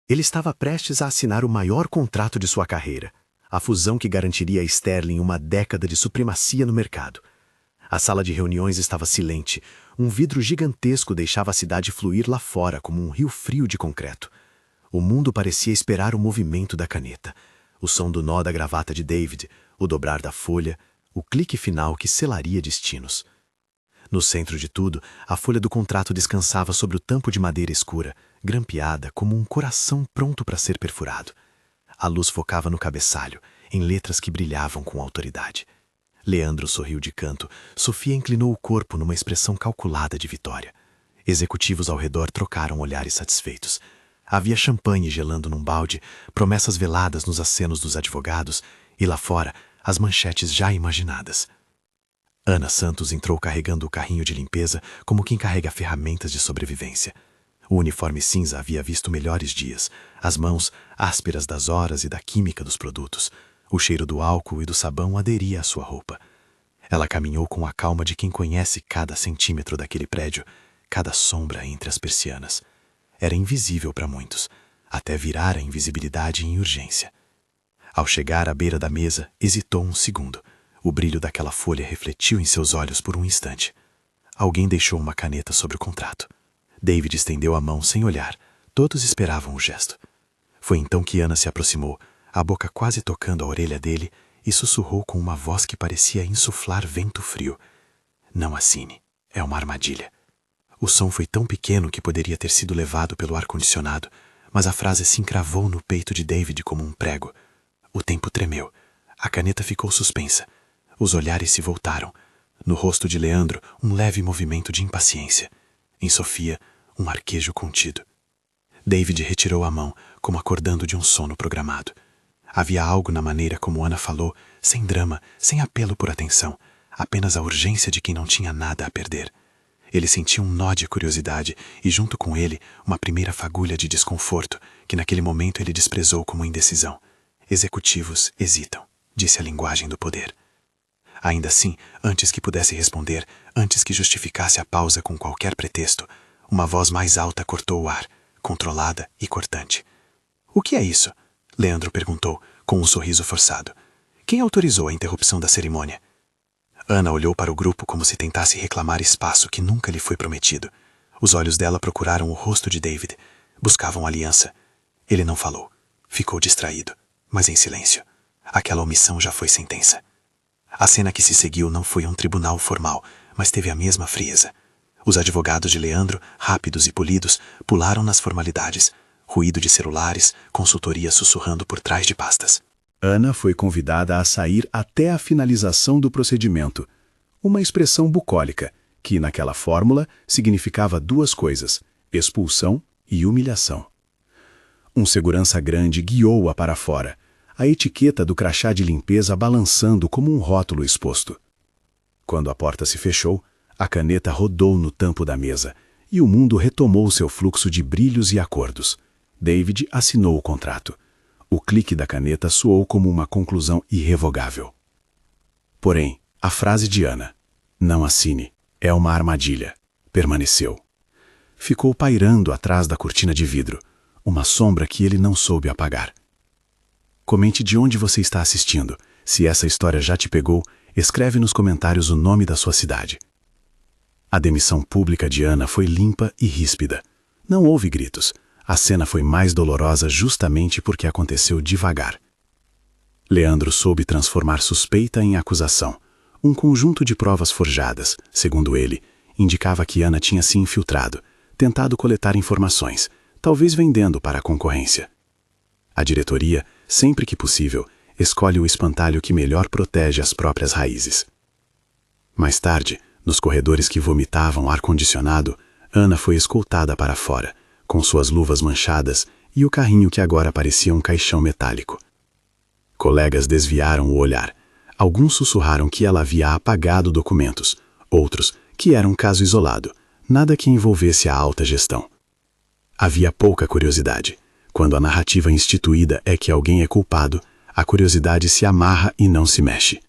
Ele estava prestes a assinar o maior contrato de sua carreira, a fusão que garantiria a Sterling uma década de supremacia no mercado. A sala de reuniões estava silente. Um vidro gigantesco deixava a cidade fluir lá fora como um rio frio de concreto. O mundo parecia esperar o movimento da caneta, o som do nó da gravata de David, o dobrar da folha, o clique final que selaria destinos. No centro de tudo, a folha do contrato descansava sobre o tampo de madeira escura, grampeada como um coração pronto para ser perfurado. A luz focava no cabeçalho, em letras que brilhavam com autoridade. Leandro sorriu de canto. Sofia inclinou o corpo numa expressão calculada de vitória. Executivos ao redor trocaram olhares satisfeitos. Havia champanhe gelando num balde, promessas veladas nos acenos dos advogados e lá fora, as manchetes já imaginadas. Ana Santos entrou carregando o carrinho de limpeza como quem carrega ferramentas de sobrevivência. O uniforme cinza havia visto melhores dias, as mãos ásperas das horas e da química dos produtos. O cheiro do álcool e do sabão aderia à sua roupa. Ela caminhou com a calma de quem conhece cada centímetro daquele prédio, cada sombra entre as persianas. Era invisível para muitos, até virar a invisibilidade em urgência. Ao chegar à beira da mesa, hesitou um segundo. O brilho daquela folha refletiu em seus olhos por um instante. Alguém deixou uma caneta sobre o contrato. David estendeu a mão sem olhar. Todos esperavam o gesto. Foi então que Ana se aproximou, a boca quase tocando a orelha dele, e sussurrou com uma voz que parecia insuflar vento frio. Não assine, é uma armadilha. O som foi tão pequeno que poderia ter sido levado pelo ar-condicionado, mas a frase se encravou no peito de David como um prego. O tempo tremeu. A caneta ficou suspensa. Os olhares se voltaram. No rosto de Leandro, um leve movimento de impaciência. Em Sofia, um arquejo contido. David retirou a mão, como acordando de um sono programado. Havia algo na maneira como Ana falou, sem drama, sem apelo por atenção, apenas a urgência de quem não tinha nada a perder. Ele sentia um nó de curiosidade e, junto com ele, uma primeira fagulha de desconforto, que naquele momento ele desprezou como indecisão. Executivos hesitam, disse a linguagem do poder. Ainda assim, antes que pudesse responder, antes que justificasse a pausa com qualquer pretexto, uma voz mais alta cortou o ar, controlada e cortante. — O que é isso? Leandro perguntou, com um sorriso forçado. Quem autorizou a interrupção da cerimônia? Ana olhou para o grupo como se tentasse reclamar espaço que nunca lhe foi prometido. Os olhos dela procuraram o rosto de David. Buscavam aliança. Ele não falou. Ficou distraído, mas em silêncio. Aquela omissão já foi sentença. A cena que se seguiu não foi um tribunal formal, mas teve a mesma frieza. Os advogados de Leandro, rápidos e polidos, pularam nas formalidades. Ruído de celulares, consultoria sussurrando por trás de pastas. Ana foi convidada a sair até a finalização do procedimento. Uma expressão bucólica, que naquela fórmula significava duas coisas, expulsão e humilhação. Um segurança grande guiou-a para fora, a etiqueta do crachá de limpeza balançando como um rótulo exposto. Quando a porta se fechou, a caneta rodou no tampo da mesa e o mundo retomou seu fluxo de brilhos e acordos. David assinou o contrato. O clique da caneta soou como uma conclusão irrevogável. Porém, a frase de Ana, não assine, é uma armadilha, permaneceu. Ficou pairando atrás da cortina de vidro, uma sombra que ele não soube apagar. Comente de onde você está assistindo. Se essa história já te pegou, escreve nos comentários o nome da sua cidade. A demissão pública de Ana foi limpa e ríspida. Não houve gritos. A cena foi mais dolorosa justamente porque aconteceu devagar. Leandro soube transformar suspeita em acusação. Um conjunto de provas forjadas, segundo ele, indicava que Ana tinha se infiltrado, tentado coletar informações, talvez vendendo para a concorrência. A diretoria, sempre que possível, escolhe o espantalho que melhor protege as próprias raízes. Mais tarde, nos corredores que vomitavam ar-condicionado, Ana foi escoltada para fora, com suas luvas manchadas e o carrinho que agora parecia um caixão metálico. Colegas desviaram o olhar. Alguns sussurraram que ela havia apagado documentos, outros que era um caso isolado, nada que envolvesse a alta gestão. Havia pouca curiosidade. Quando a narrativa instituída é que alguém é culpado, a curiosidade se amarra e não se mexe.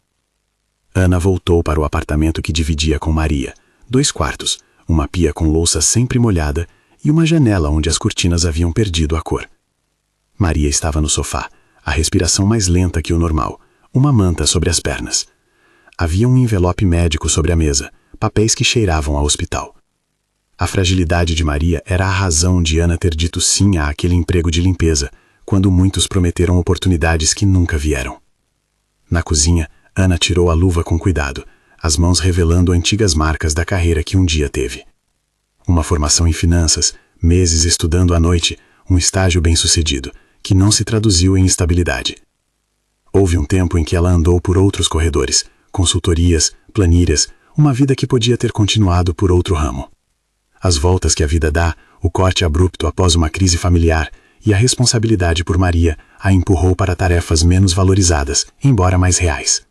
Ana voltou para o apartamento que dividia com Maria, 2 quartos, uma pia com louça sempre molhada e uma janela onde as cortinas haviam perdido a cor. Maria estava no sofá, a respiração mais lenta que o normal, uma manta sobre as pernas. Havia um envelope médico sobre a mesa, papéis que cheiravam a hospital. A fragilidade de Maria era a razão de Ana ter dito sim àquele emprego de limpeza, quando muitos prometeram oportunidades que nunca vieram. Na cozinha, Ana tirou a luva com cuidado, as mãos revelando antigas marcas da carreira que um dia teve. Uma formação em finanças, meses estudando à noite, um estágio bem-sucedido, que não se traduziu em estabilidade. Houve um tempo em que ela andou por outros corredores, consultorias, planilhas, uma vida que podia ter continuado por outro ramo. As voltas que a vida dá, o corte abrupto após uma crise familiar e a responsabilidade por Maria a empurrou para tarefas menos valorizadas, embora mais reais.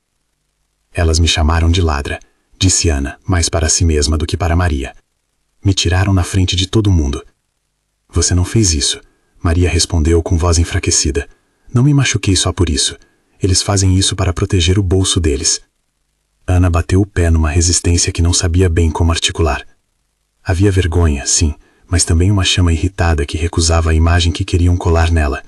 Elas me chamaram de ladra, disse Ana, mais para si mesma do que para Maria. Me tiraram na frente de todo mundo. Você não fez isso, Maria respondeu com voz enfraquecida. Não me machuquei só por isso. Eles fazem isso para proteger o bolso deles. Ana bateu o pé numa resistência que não sabia bem como articular. Havia vergonha, sim, mas também uma chama irritada que recusava a imagem que queriam colar nela.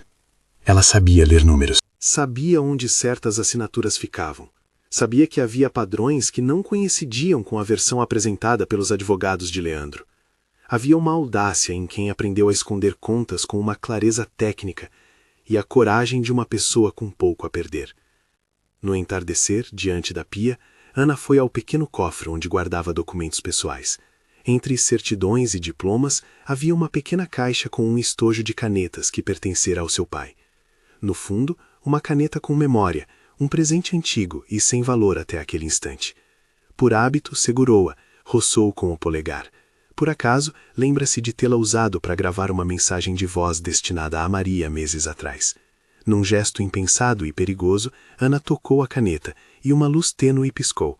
Ela sabia ler números. Sabia onde certas assinaturas ficavam. Sabia que havia padrões que não coincidiam com a versão apresentada pelos advogados de Leandro. Havia uma audácia em quem aprendeu a esconder contas com uma clareza técnica e a coragem de uma pessoa com pouco a perder. No entardecer, diante da pia, Ana foi ao pequeno cofre onde guardava documentos pessoais. Entre certidões e diplomas, havia uma pequena caixa com um estojo de canetas que pertencera ao seu pai. No fundo, uma caneta com memória, um presente antigo e sem valor até aquele instante. Por hábito, segurou-a, roçou com o polegar. Por acaso, lembra-se de tê-la usado para gravar uma mensagem de voz destinada a Maria meses atrás. Num gesto impensado e perigoso, Ana tocou a caneta e uma luz tênue piscou.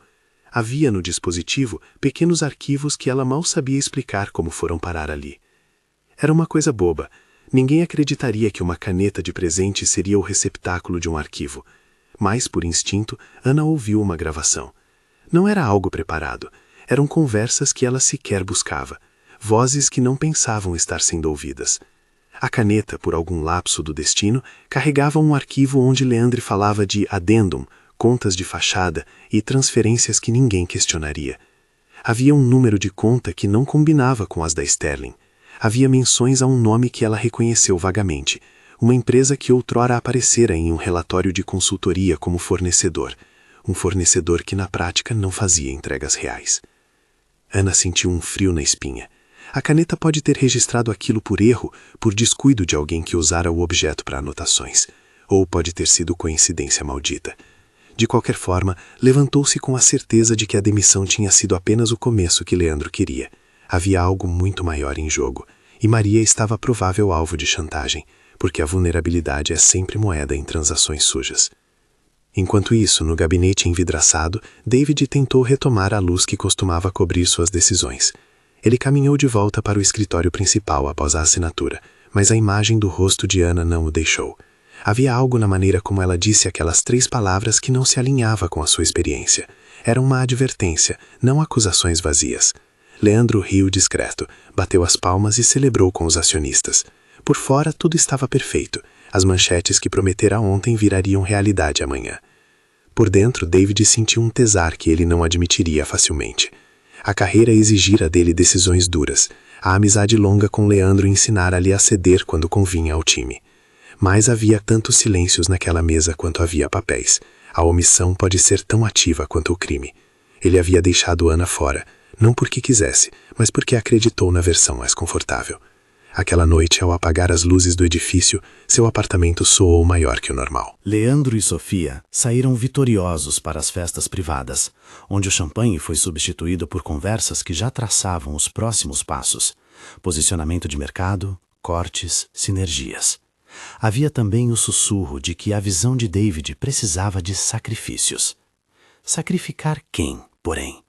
Havia no dispositivo pequenos arquivos que ela mal sabia explicar como foram parar ali. Era uma coisa boba. Ninguém acreditaria que uma caneta de presente seria o receptáculo de um arquivo. Mas, por instinto, Ana ouviu uma gravação. Não era algo preparado. Eram conversas que ela sequer buscava. Vozes que não pensavam estar sendo ouvidas. A caneta, por algum lapso do destino, carregava um arquivo onde Leandro falava de addendum, contas de fachada e transferências que ninguém questionaria. Havia um número de conta que não combinava com as da Sterling. Havia menções a um nome que ela reconheceu vagamente, uma empresa que outrora aparecera em um relatório de consultoria como fornecedor, um fornecedor que na prática não fazia entregas reais. Ana sentiu um frio na espinha. A caneta pode ter registrado aquilo por erro, por descuido de alguém que usara o objeto para anotações, ou pode ter sido coincidência maldita. De qualquer forma, levantou-se com a certeza de que a demissão tinha sido apenas o começo que Leandro queria. Havia algo muito maior em jogo, e Maria estava provável alvo de chantagem, porque a vulnerabilidade é sempre moeda em transações sujas. Enquanto isso, no gabinete envidraçado, David tentou retomar a luz que costumava cobrir suas decisões. Ele caminhou de volta para o escritório principal após a assinatura, mas a imagem do rosto de Ana não o deixou. Havia algo na maneira como ela disse aquelas 3 palavras que não se alinhava com a sua experiência. Era uma advertência, não acusações vazias. Leandro riu discreto, bateu as palmas e celebrou com os acionistas. Por fora, tudo estava perfeito. As manchetes que prometera ontem virariam realidade amanhã. Por dentro, David sentiu um pesar que ele não admitiria facilmente. A carreira exigira dele decisões duras. A amizade longa com Leandro ensinara-lhe a ceder quando convinha ao time. Mas havia tantos silêncios naquela mesa quanto havia papéis. A omissão pode ser tão ativa quanto o crime. Ele havia deixado Ana fora, não porque quisesse, mas porque acreditou na versão mais confortável. Aquela noite, ao apagar as luzes do edifício, seu apartamento soou maior que o normal. Leandro e Sofia saíram vitoriosos para as festas privadas, onde o champanhe foi substituído por conversas que já traçavam os próximos passos: posicionamento de mercado, cortes, sinergias. Havia também o sussurro de que a visão de David precisava de sacrifícios. Sacrificar quem, porém?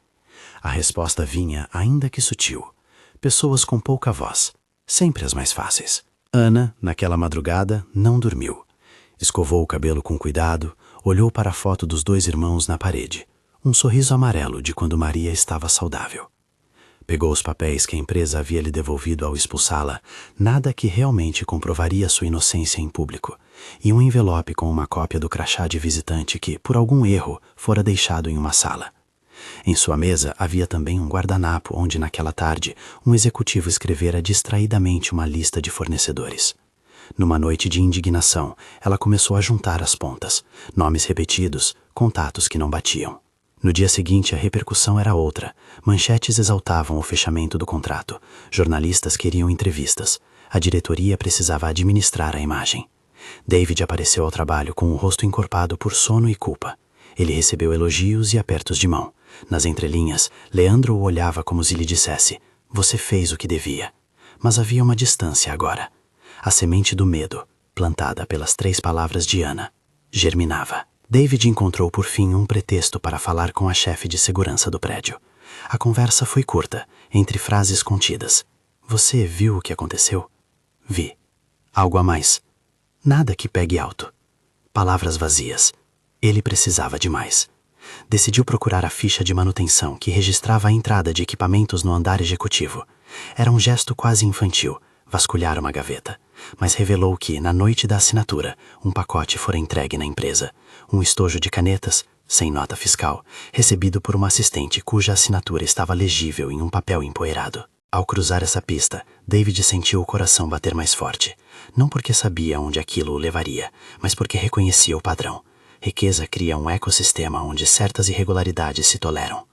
A resposta vinha, ainda que sutil. Pessoas com pouca voz, sempre as mais fáceis. Ana, naquela madrugada, não dormiu. Escovou o cabelo com cuidado, olhou para a foto dos 2 irmãos na parede. Um sorriso amarelo de quando Maria estava saudável. Pegou os papéis que a empresa havia lhe devolvido ao expulsá-la, nada que realmente comprovaria sua inocência em público, e um envelope com uma cópia do crachá de visitante que, por algum erro, fora deixado em uma sala. Em sua mesa havia também um guardanapo onde, naquela tarde, um executivo escrevera distraidamente uma lista de fornecedores. Numa noite de indignação, ela começou a juntar as pontas, nomes repetidos, contatos que não batiam. No dia seguinte, a repercussão era outra. Manchetes exaltavam o fechamento do contrato. Jornalistas queriam entrevistas. A diretoria precisava administrar a imagem. David apareceu ao trabalho com o rosto encorpado por sono e culpa. Ele recebeu elogios e apertos de mão. Nas entrelinhas, Leandro o olhava como se lhe dissesse: "Você fez o que devia." Mas havia uma distância agora. A semente do medo, plantada pelas 3 palavras de Ana, germinava. David encontrou por fim um pretexto para falar com a chefe de segurança do prédio. A conversa foi curta, entre frases contidas. "Você viu o que aconteceu?" "Vi." "Algo a mais?" "Nada que pegue alto." Palavras vazias. Ele precisava de mais. Decidiu procurar a ficha de manutenção que registrava a entrada de equipamentos no andar executivo. Era um gesto quase infantil, vasculhar uma gaveta, mas revelou que, na noite da assinatura, um pacote fora entregue na empresa. Um estojo de canetas, sem nota fiscal, recebido por uma assistente cuja assinatura estava legível em um papel empoeirado. Ao cruzar essa pista, David sentiu o coração bater mais forte. Não porque sabia onde aquilo o levaria, mas porque reconhecia o padrão. Riqueza cria um ecossistema onde certas irregularidades se toleram.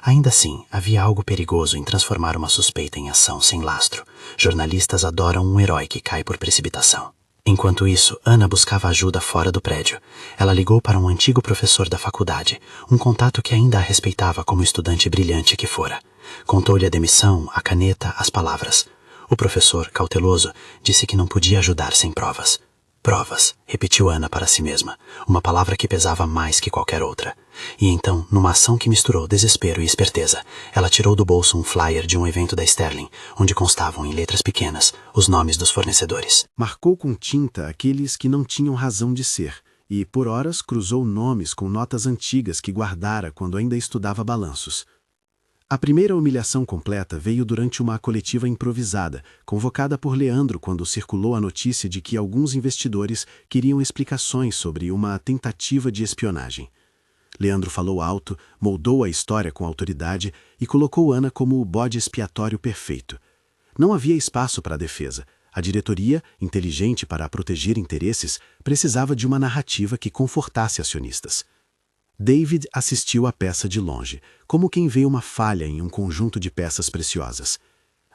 Ainda assim, havia algo perigoso em transformar uma suspeita em ação sem lastro. Jornalistas adoram um herói que cai por precipitação. Enquanto isso, Ana buscava ajuda fora do prédio. Ela ligou para um antigo professor da faculdade, um contato que ainda a respeitava como estudante brilhante que fora. Contou-lhe a demissão, a caneta, as palavras. O professor, cauteloso, disse que não podia ajudar sem provas. Provas, repetiu Ana para si mesma, uma palavra que pesava mais que qualquer outra. E então, numa ação que misturou desespero e esperteza, ela tirou do bolso um flyer de um evento da Sterling, onde constavam em letras pequenas os nomes dos fornecedores. Marcou com tinta aqueles que não tinham razão de ser, e por horas cruzou nomes com notas antigas que guardara quando ainda estudava balanços. A primeira humilhação completa veio durante uma coletiva improvisada, convocada por Leandro quando circulou a notícia de que alguns investidores queriam explicações sobre uma tentativa de espionagem. Leandro falou alto, moldou a história com autoridade e colocou Ana como o bode expiatório perfeito. Não havia espaço para a defesa. A diretoria, inteligente para proteger interesses, precisava de uma narrativa que confortasse acionistas. David assistiu à peça de longe, como quem vê uma falha em um conjunto de peças preciosas.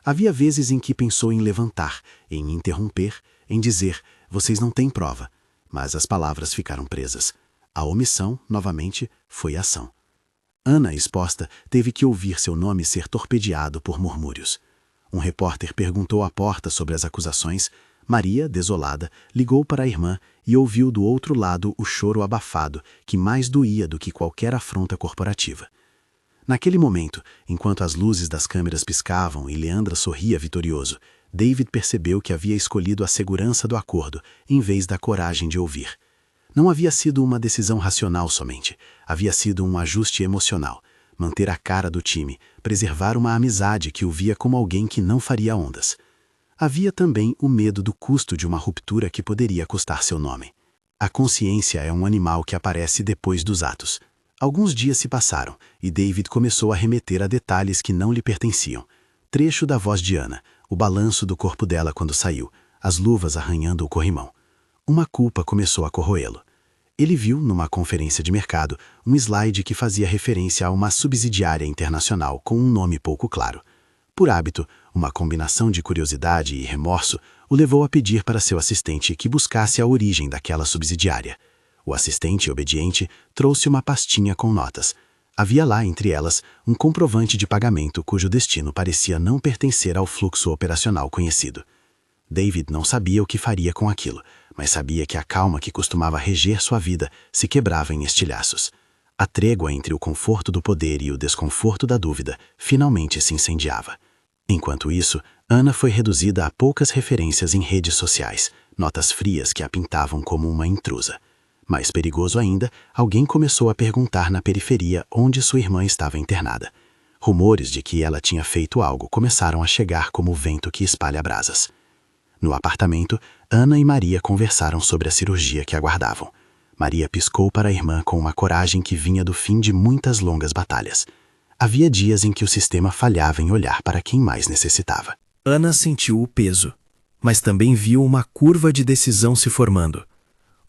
Havia vezes em que pensou em levantar, em interromper, em dizer: "Vocês não têm prova." Mas as palavras ficaram presas. A omissão, novamente, foi ação. Ana, exposta, teve que ouvir seu nome ser torpedeado por murmúrios. Um repórter perguntou à porta sobre as acusações. Maria, desolada, ligou para a irmã e ouviu do outro lado o choro abafado, que mais doía do que qualquer afronta corporativa. Naquele momento, enquanto as luzes das câmeras piscavam e Leandra sorria vitorioso, David percebeu que havia escolhido a segurança do acordo, em vez da coragem de ouvir. Não havia sido uma decisão racional somente, havia sido um ajuste emocional. Manter a cara do time, preservar uma amizade que o via como alguém que não faria ondas. Havia também o medo do custo de uma ruptura que poderia custar seu nome. A consciência é um animal que aparece depois dos atos. Alguns dias se passaram e David começou a remeter a detalhes que não lhe pertenciam. Trecho da voz de Ana, o balanço do corpo dela quando saiu, as luvas arranhando o corrimão. Uma culpa começou a corroê-lo. Ele viu, numa conferência de mercado, um slide que fazia referência a uma subsidiária internacional com um nome pouco claro. Por hábito, uma combinação de curiosidade e remorso o levou a pedir para seu assistente que buscasse a origem daquela subsidiária. O assistente, obediente, trouxe uma pastinha com notas. Havia lá, entre elas, um comprovante de pagamento cujo destino parecia não pertencer ao fluxo operacional conhecido. David não sabia o que faria com aquilo, mas sabia que a calma que costumava reger sua vida se quebrava em estilhaços. A trégua entre o conforto do poder e o desconforto da dúvida finalmente se incendiava. Enquanto isso, Ana foi reduzida a poucas referências em redes sociais, notas frias que a pintavam como uma intrusa. Mais perigoso ainda, alguém começou a perguntar na periferia onde sua irmã estava internada. Rumores de que ela tinha feito algo começaram a chegar como o vento que espalha brasas. No apartamento, Ana e Maria conversaram sobre a cirurgia que aguardavam. Maria piscou para a irmã com uma coragem que vinha do fim de muitas longas batalhas. Havia dias em que o sistema falhava em olhar para quem mais necessitava. Ana sentiu o peso, mas também viu uma curva de decisão se formando.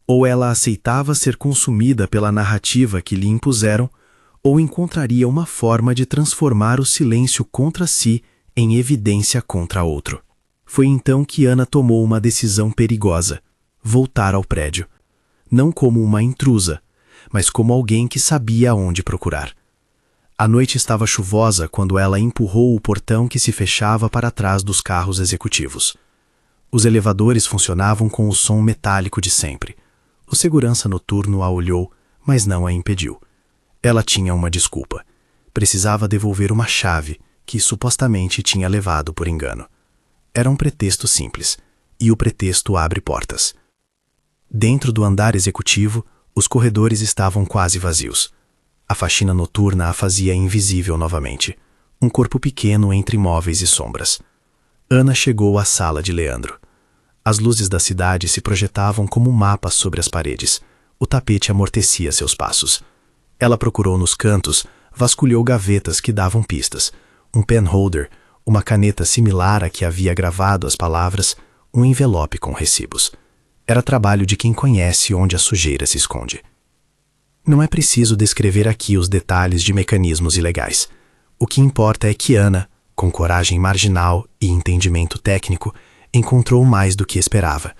Ou ela aceitava ser consumida pela narrativa que lhe impuseram, ou encontraria uma forma de transformar o silêncio contra si em evidência contra outro. Foi então que Ana tomou uma decisão perigosa: voltar ao prédio. Não como uma intrusa, mas como alguém que sabia onde procurar. A noite estava chuvosa quando ela empurrou o portão que se fechava para trás dos carros executivos. Os elevadores funcionavam com o som metálico de sempre. O segurança noturno a olhou, mas não a impediu. Ela tinha uma desculpa. Precisava devolver uma chave que supostamente tinha levado por engano. Era um pretexto simples, e o pretexto abre portas. Dentro do andar executivo, os corredores estavam quase vazios. A faxina noturna a fazia invisível novamente. Um corpo pequeno entre móveis e sombras. Ana chegou à sala de Leandro. As luzes da cidade se projetavam como mapas sobre as paredes. O tapete amortecia seus passos. Ela procurou nos cantos, vasculhou gavetas que davam pistas. Um pen holder, uma caneta similar à que havia gravado as palavras, um envelope com recibos. Era trabalho de quem conhece onde a sujeira se esconde. Não é preciso descrever aqui os detalhes de mecanismos ilegais. O que importa é que Ana, com coragem marginal e entendimento técnico, encontrou mais do que esperava.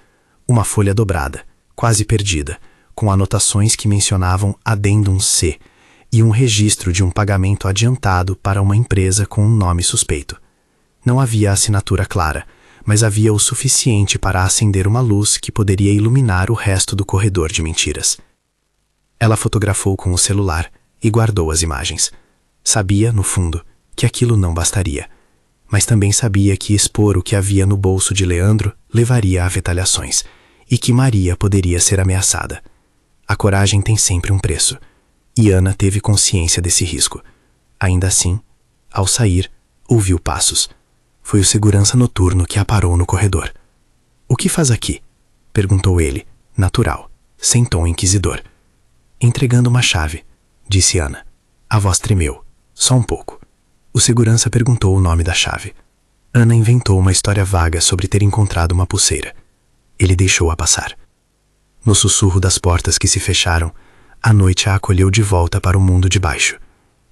Uma folha dobrada, quase perdida, com anotações que mencionavam Addendum C e um registro de um pagamento adiantado para uma empresa com um nome suspeito. Não havia assinatura clara, mas havia o suficiente para acender uma luz que poderia iluminar o resto do corredor de mentiras. Ela fotografou com o celular e guardou as imagens. Sabia, no fundo, que aquilo não bastaria, mas também sabia que expor o que havia no bolso de Leandro levaria a retaliações e que Maria poderia ser ameaçada. A coragem tem sempre um preço, e Ana teve consciência desse risco. Ainda assim, ao sair, ouviu passos. Foi o segurança noturno que a parou no corredor. "O que faz aqui?" perguntou ele, natural, sem tom inquisidor. "Entregando uma chave", disse Ana. A voz tremeu, só um pouco. O segurança perguntou o nome da chave. Ana inventou uma história vaga sobre ter encontrado uma pulseira. Ele deixou-a passar. No sussurro das portas que se fecharam, a noite a acolheu de volta para o mundo de baixo,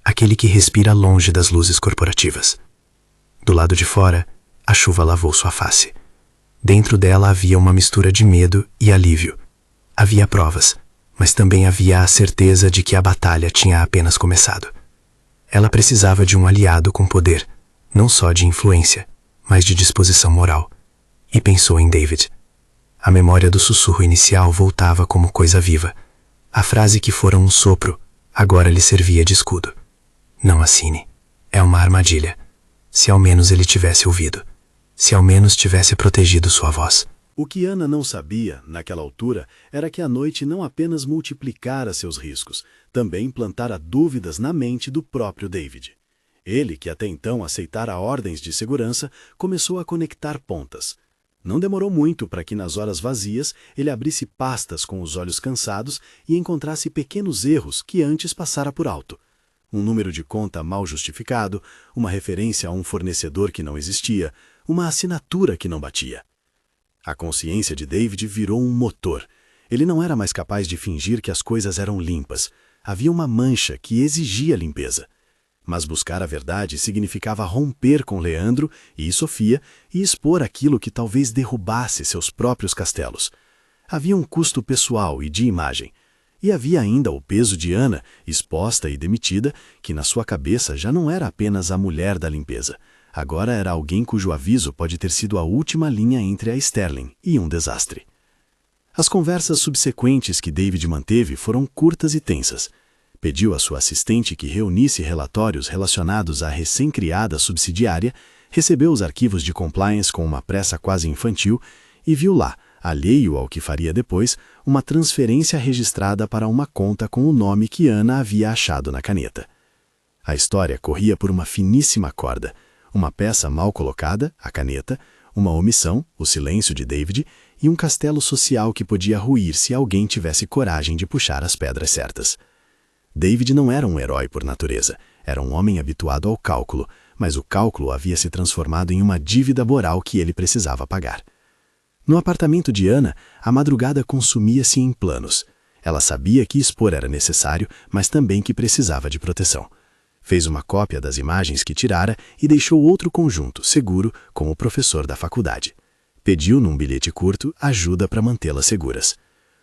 aquele que respira longe das luzes corporativas. Do lado de fora, a chuva lavou sua face. Dentro dela havia uma mistura de medo e alívio. Havia provas, mas também havia a certeza de que a batalha tinha apenas começado. Ela precisava de um aliado com poder, não só de influência, mas de disposição moral. E pensou em David. A memória do sussurro inicial voltava como coisa viva. A frase que fora um sopro, agora lhe servia de escudo. "Não assine. É uma armadilha. Se ao menos ele tivesse ouvido. Se ao menos tivesse protegido sua voz." O que Ana não sabia, naquela altura, era que a noite não apenas multiplicara seus riscos, também plantara dúvidas na mente do próprio David. Ele, que até então aceitara ordens de segurança, começou a conectar pontas. Não demorou muito para que nas horas vazias ele abrisse pastas com os olhos cansados e encontrasse pequenos erros que antes passara por alto. Um número de conta mal justificado, uma referência a um fornecedor que não existia, uma assinatura que não batia. A consciência de David virou um motor. Ele não era mais capaz de fingir que as coisas eram limpas. Havia uma mancha que exigia limpeza. Mas buscar a verdade significava romper com Leandro e Sofia e expor aquilo que talvez derrubasse seus próprios castelos. Havia um custo pessoal e de imagem. E havia ainda o peso de Ana, exposta e demitida, que na sua cabeça já não era apenas a mulher da limpeza. Agora era alguém cujo aviso pode ter sido a última linha entre a Sterling e um desastre. As conversas subsequentes que David manteve foram curtas e tensas. Pediu à sua assistente que reunisse relatórios relacionados à recém-criada subsidiária, recebeu os arquivos de compliance com uma pressa quase infantil e viu lá, alheio ao que faria depois, uma transferência registrada para uma conta com o nome que Ana havia achado na caneta. A história corria por uma finíssima corda, uma peça mal colocada, a caneta, uma omissão, o silêncio de David, e um castelo social que podia ruir se alguém tivesse coragem de puxar as pedras certas. David não era um herói por natureza, era um homem habituado ao cálculo, mas o cálculo havia se transformado em uma dívida moral que ele precisava pagar. No apartamento de Ana, a madrugada consumia-se em planos. Ela sabia que expor era necessário, mas também que precisava de proteção. Fez uma cópia das imagens que tirara e deixou outro conjunto, seguro, com o professor da faculdade. Pediu, num bilhete curto, ajuda para mantê-las seguras.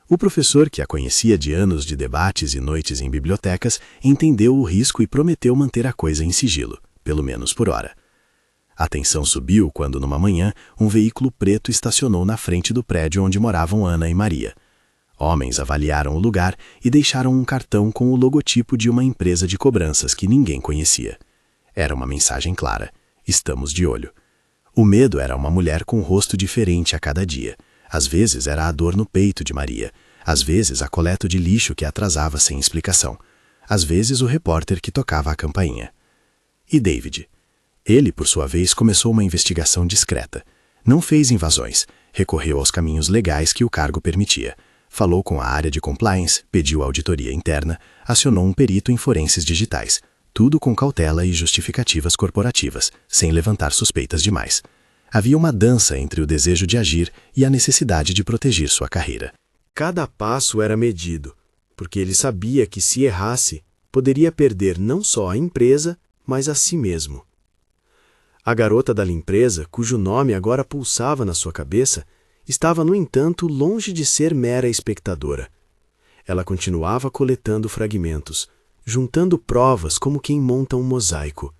O professor, que a conhecia de anos de debates e noites em bibliotecas, entendeu o risco e prometeu manter a coisa em sigilo, pelo menos por hora. A tensão subiu quando, numa manhã, um veículo preto estacionou na frente do prédio onde moravam Ana e Maria. Homens avaliaram o lugar e deixaram um cartão com o logotipo de uma empresa de cobranças que ninguém conhecia. Era uma mensagem clara: estamos de olho. O medo era uma mulher com um rosto diferente a cada dia. Às vezes era a dor no peito de Maria, às vezes a coleta de lixo que atrasava sem explicação, às vezes o repórter que tocava a campainha. E David? Ele, por sua vez, começou uma investigação discreta. Não fez invasões, recorreu aos caminhos legais que o cargo permitia. Falou com a área de compliance, pediu auditoria interna, acionou um perito em forenses digitais. Tudo com cautela e justificativas corporativas, sem levantar suspeitas demais. Havia uma dança entre o desejo de agir e a necessidade de proteger sua carreira. Cada passo era medido, porque ele sabia que, se errasse, poderia perder não só a empresa, mas a si mesmo. A garota da limpeza, cujo nome agora pulsava na sua cabeça, estava, no entanto, longe de ser mera espectadora. Ela continuava coletando fragmentos, juntando provas como quem monta um mosaico.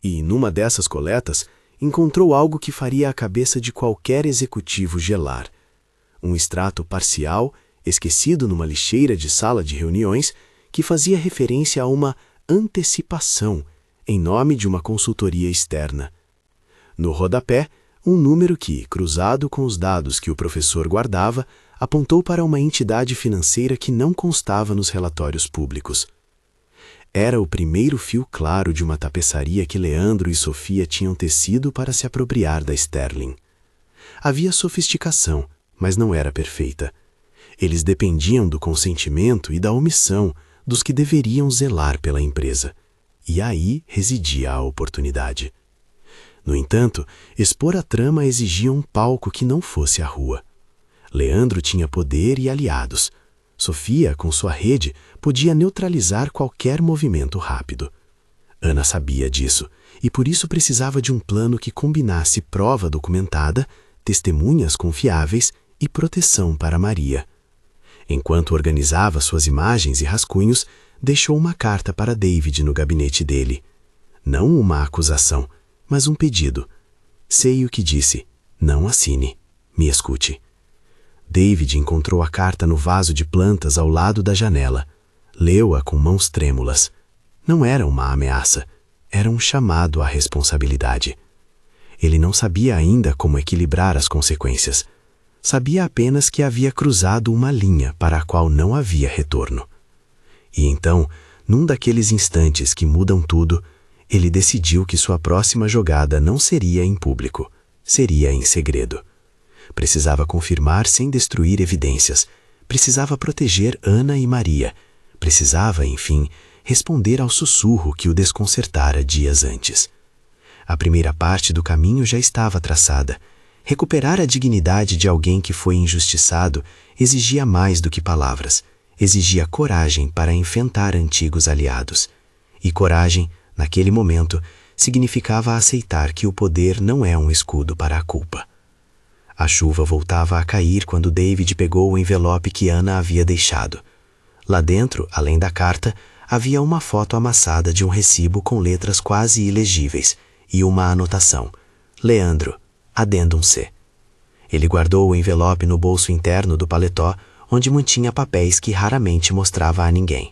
E, numa dessas coletas, encontrou algo que faria a cabeça de qualquer executivo gelar. Um extrato parcial, esquecido numa lixeira de sala de reuniões, que fazia referência a uma antecipação em nome de uma consultoria externa. No rodapé, um número que, cruzado com os dados que o professor guardava, apontou para uma entidade financeira que não constava nos relatórios públicos. Era o primeiro fio claro de uma tapeçaria que Leandro e Sofia tinham tecido para se apropriar da Sterling. Havia sofisticação, mas não era perfeita. Eles dependiam do consentimento e da omissão dos que deveriam zelar pela empresa. E aí residia a oportunidade. No entanto, expor a trama exigia um palco que não fosse a rua. Leandro tinha poder e aliados. Sofia, com sua rede, podia neutralizar qualquer movimento rápido. Ana sabia disso, e por isso precisava de um plano que combinasse prova documentada, testemunhas confiáveis e proteção para Maria. Enquanto organizava suas imagens e rascunhos, deixou uma carta para David no gabinete dele. Não uma acusação, mas um pedido. Sei o que disse. Não assine. Me escute. David encontrou a carta no vaso de plantas ao lado da janela. Leu-a com mãos trêmulas. Não era uma ameaça. Era um chamado à responsabilidade. Ele não sabia ainda como equilibrar as consequências. Sabia apenas que havia cruzado uma linha para a qual não havia retorno. E então, num daqueles instantes que mudam tudo, ele decidiu que sua próxima jogada não seria em público, seria em segredo. Precisava confirmar sem destruir evidências, precisava proteger Ana e Maria, precisava, enfim, responder ao sussurro que o desconcertara dias antes. A primeira parte do caminho já estava traçada. Recuperar a dignidade de alguém que foi injustiçado exigia mais do que palavras, exigia coragem para enfrentar antigos aliados. E coragem, naquele momento, significava aceitar que o poder não é um escudo para a culpa. A chuva voltava a cair quando David pegou o envelope que Ana havia deixado. Lá dentro, além da carta, havia uma foto amassada de um recibo com letras quase ilegíveis e uma anotação: Leandro, Adendum C. Ele guardou o envelope no bolso interno do paletó, onde mantinha papéis que raramente mostrava a ninguém.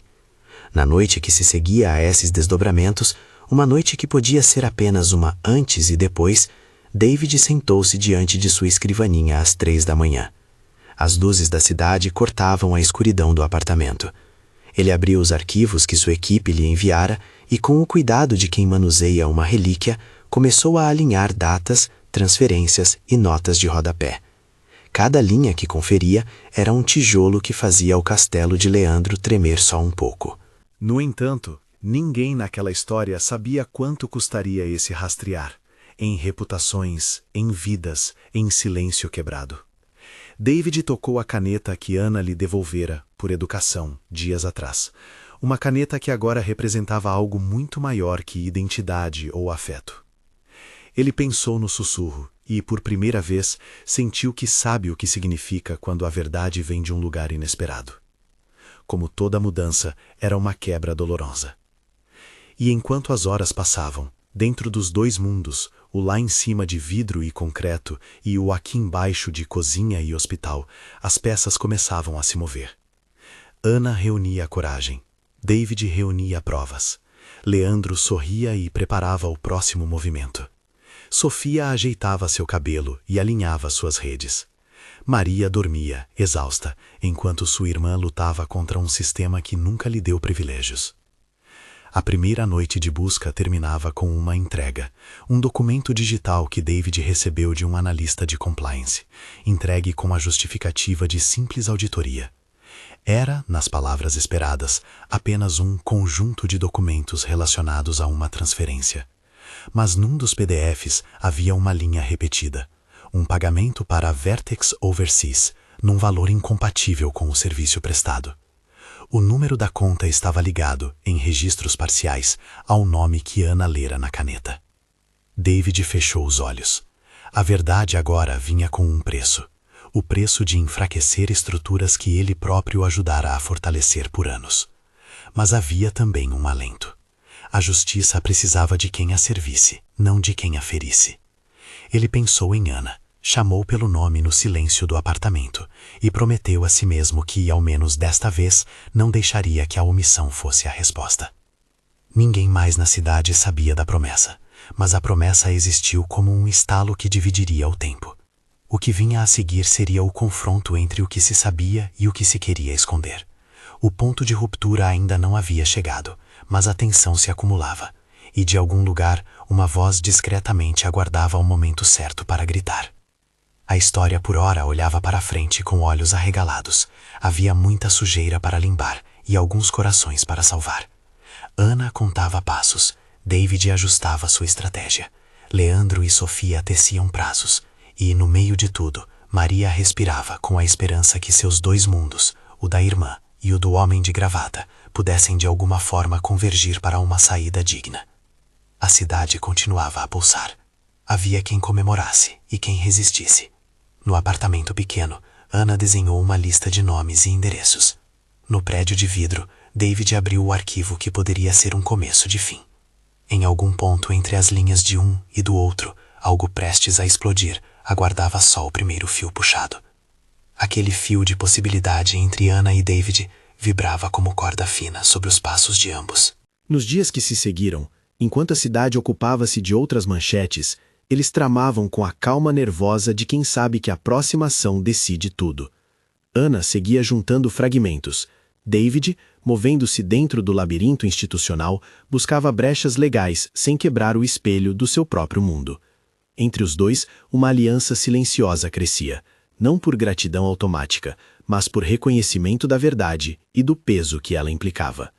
Na noite que se seguia a esses desdobramentos, uma noite que podia ser apenas uma antes e depois, David sentou-se diante de sua escrivaninha às 3 da manhã. As luzes da cidade cortavam a escuridão do apartamento. Ele abriu os arquivos que sua equipe lhe enviara e, com o cuidado de quem manuseia uma relíquia, começou a alinhar datas, transferências e notas de rodapé. Cada linha que conferia era um tijolo que fazia o castelo de Leandro tremer só um pouco. No entanto, ninguém naquela história sabia quanto custaria esse rastrear, em reputações, em vidas, em silêncio quebrado. David tocou a caneta que Ana lhe devolvera, por educação, dias atrás. Uma caneta que agora representava algo muito maior que identidade ou afeto. Ele pensou no sussurro e, por primeira vez, sentiu que sabe o que significa quando a verdade vem de um lugar inesperado. Como toda mudança, era uma quebra dolorosa. E enquanto as horas passavam, dentro dos dois mundos, o lá em cima de vidro e concreto e o aqui embaixo de cozinha e hospital, as peças começavam a se mover. Ana reunia a coragem. David reunia provas. Leandro sorria e preparava o próximo movimento. Sofia ajeitava seu cabelo e alinhava suas redes. Maria dormia, exausta, enquanto sua irmã lutava contra um sistema que nunca lhe deu privilégios. A primeira noite de busca terminava com uma entrega, um documento digital que David recebeu de um analista de compliance, entregue com a justificativa de simples auditoria. Era, nas palavras esperadas, apenas um conjunto de documentos relacionados a uma transferência. Mas num dos PDFs havia uma linha repetida, um pagamento para a Vertex Overseas, num valor incompatível com o serviço prestado. O número da conta estava ligado, em registros parciais, ao nome que Ana lera na caneta. David fechou os olhos. A verdade agora vinha com um preço. O preço de enfraquecer estruturas que ele próprio ajudara a fortalecer por anos. Mas havia também um alento. A justiça precisava de quem a servisse, não de quem a ferisse. Ele pensou em Ana, chamou pelo nome no silêncio do apartamento e prometeu a si mesmo que, ao menos desta vez, não deixaria que a omissão fosse a resposta. Ninguém mais na cidade sabia da promessa, mas a promessa existiu como um estalo que dividiria o tempo. O que vinha a seguir seria o confronto entre o que se sabia e o que se queria esconder. O ponto de ruptura ainda não havia chegado, mas a tensão se acumulava, e de algum lugar uma voz discretamente aguardava o momento certo para gritar. A história por ora olhava para frente com olhos arregalados. Havia muita sujeira para limpar e alguns corações para salvar. Ana contava passos, David ajustava sua estratégia. Leandro e Sofia teciam prazos, e, no meio de tudo, Maria respirava com a esperança que seus dois mundos, o da irmã e o do homem de gravata, pudessem de alguma forma convergir para uma saída digna. A cidade continuava a pulsar. Havia quem comemorasse e quem resistisse. No apartamento pequeno, Ana desenhou uma lista de nomes e endereços. No prédio de vidro, David abriu o arquivo que poderia ser um começo de fim. Em algum ponto entre as linhas de um e do outro, algo prestes a explodir, aguardava só o primeiro fio puxado. Aquele fio de possibilidade entre Ana e David vibrava como corda fina sobre os passos de ambos. Nos dias que se seguiram, enquanto a cidade ocupava-se de outras manchetes, eles tramavam com a calma nervosa de quem sabe que a próxima ação decide tudo. Ana seguia juntando fragmentos. David, movendo-se dentro do labirinto institucional, buscava brechas legais sem quebrar o espelho do seu próprio mundo. Entre os dois, uma aliança silenciosa crescia, não por gratidão automática, mas por reconhecimento da verdade e do peso que ela implicava.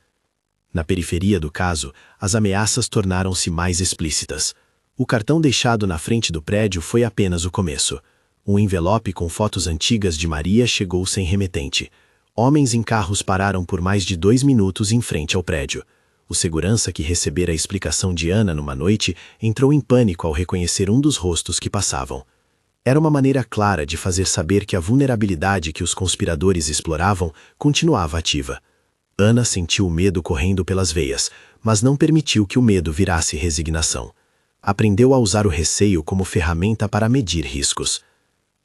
Na periferia do caso, as ameaças tornaram-se mais explícitas. O cartão deixado na frente do prédio foi apenas o começo. Um envelope com fotos antigas de Maria chegou sem remetente. Homens em carros pararam por mais de 2 minutos em frente ao prédio. O segurança que recebera a explicação de Ana numa noite entrou em pânico ao reconhecer um dos rostos que passavam. Era uma maneira clara de fazer saber que a vulnerabilidade que os conspiradores exploravam continuava ativa. Ana sentiu o medo correndo pelas veias, mas não permitiu que o medo virasse resignação. Aprendeu a usar o receio como ferramenta para medir riscos.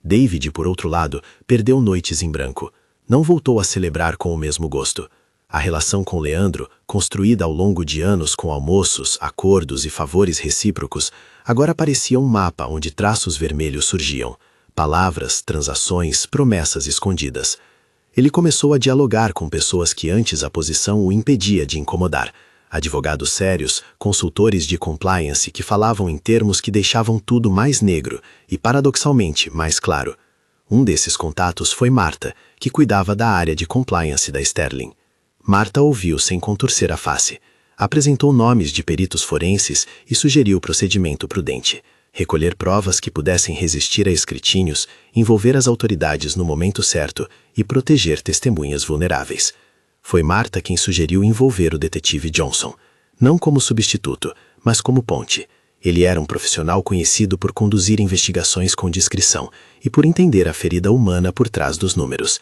David, por outro lado, perdeu noites em branco. Não voltou a celebrar com o mesmo gosto. A relação com Leandro, construída ao longo de anos com almoços, acordos e favores recíprocos, agora parecia um mapa onde traços vermelhos surgiam. Palavras, transações, promessas escondidas. Ele começou a dialogar com pessoas que antes a posição o impedia de incomodar. Advogados sérios, consultores de compliance que falavam em termos que deixavam tudo mais negro e, paradoxalmente, mais claro. Um desses contatos foi Marta, que cuidava da área de compliance da Sterling. Marta ouviu sem contorcer a face. Apresentou nomes de peritos forenses e sugeriu procedimento prudente. Recolher provas que pudessem resistir a escrutínios, envolver as autoridades no momento certo e proteger testemunhas vulneráveis. Foi Marta quem sugeriu envolver o detetive Johnson, não como substituto, mas como ponte. Ele era um profissional conhecido por conduzir investigações com discrição e por entender a ferida humana por trás dos números.